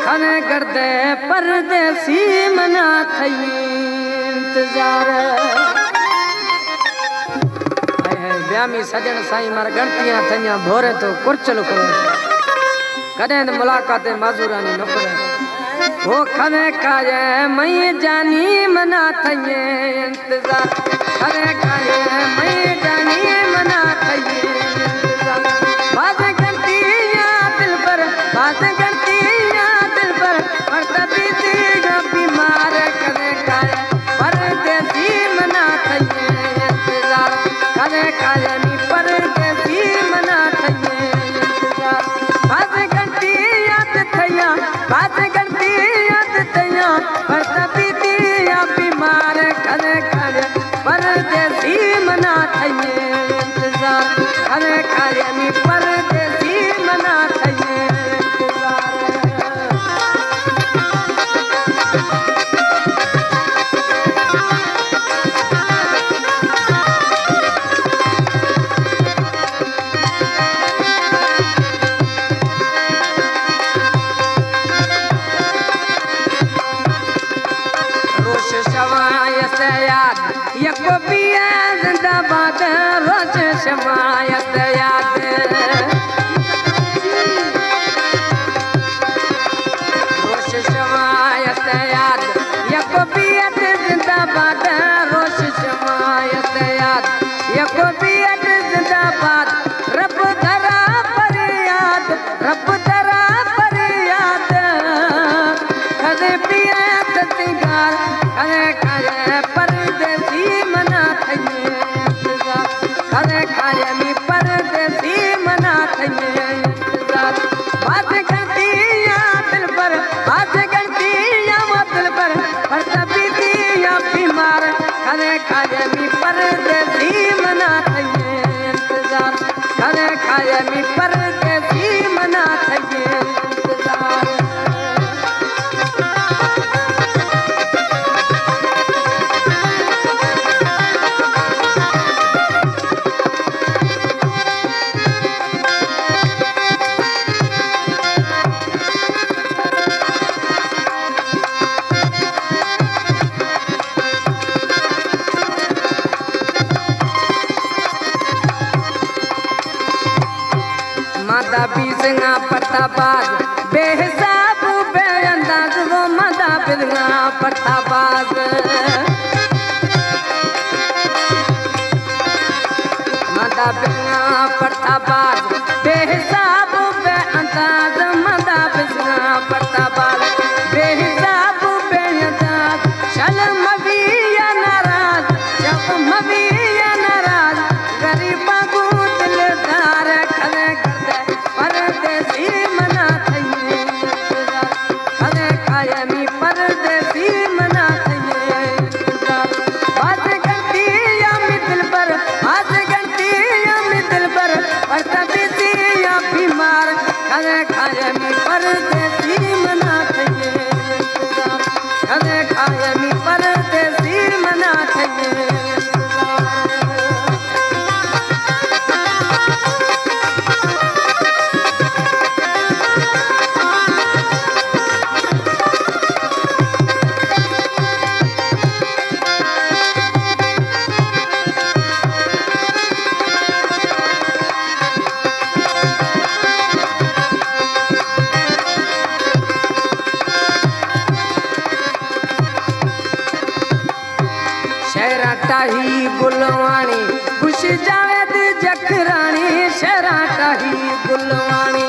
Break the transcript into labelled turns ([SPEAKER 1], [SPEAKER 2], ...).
[SPEAKER 1] खने करते परदेसी मना थई इंतजार ब्यामी सजन साईं मार गणतियां थइया भोरे तो कुरचल करो कदे मुलाकात माजूरानी न करे वो खने काजे मई जानी मना थई इंतजार खने काजे मई जानी मना थई इंतजार बात गणतियां दिल पर बात गणतियां दिल पर मरता बीती बीमार खने काजे परदेसी मना थई इंतजार खने काजे मी परदेसी मना थई इंतजार बात गणतियां थइया बात गणतियां थइया मरता बीती बीमार खने काजे परदेसी मना थई इंतजार खने काजे मी परदेसी मना थई इंतजार रोश शवायत याद यको पिया जिंदाबाद रोश शवायत याद रोश शवायत याद यको पिया जिंदाबाद रोश शवायत याद यको पिया जिंदाबाद रब धरा पर याद रब धरा पर याद कदे पिया ततिगार कदे काजे परदेसी मना थई इंतजार कदे काजे मी परदेसी मना थई इंतजार बात गणतियां दिल पर बात गणतियां दिल पर परता बीतियां बीमार कदे काजे मी परदेसी मना थई इंतजार कदे काजे मी परदेसी मना थई इंतजार मादा बीसंगा पड़ताबाज बेहिसाब बेअंदाज वो मादा बिदंगा पड़ताबाज मादा बिदंगा पड़ताबाज बेहिसाब बेअंदाज मादा बिदंगा पड़ताबाज बेहिसाब बेअंदाज चल मविया नाराज जब मविया नाराज गरीबा को दिलदार खले परदेसी मना थई इंतजार कदे काजे मी परदेसी मना थई इंतजार बात गणतियां मी दिल पर बात गणतियां मी दिल पर परता बीतियां बीमार कदे काजे मी परदेसी मना थई इंतजार कदे काजे मी परदेसी मना थई इंतजार शहरा टाही गुलवाणी खुश जावेद जखरानी शहरा टाही गुलवाणी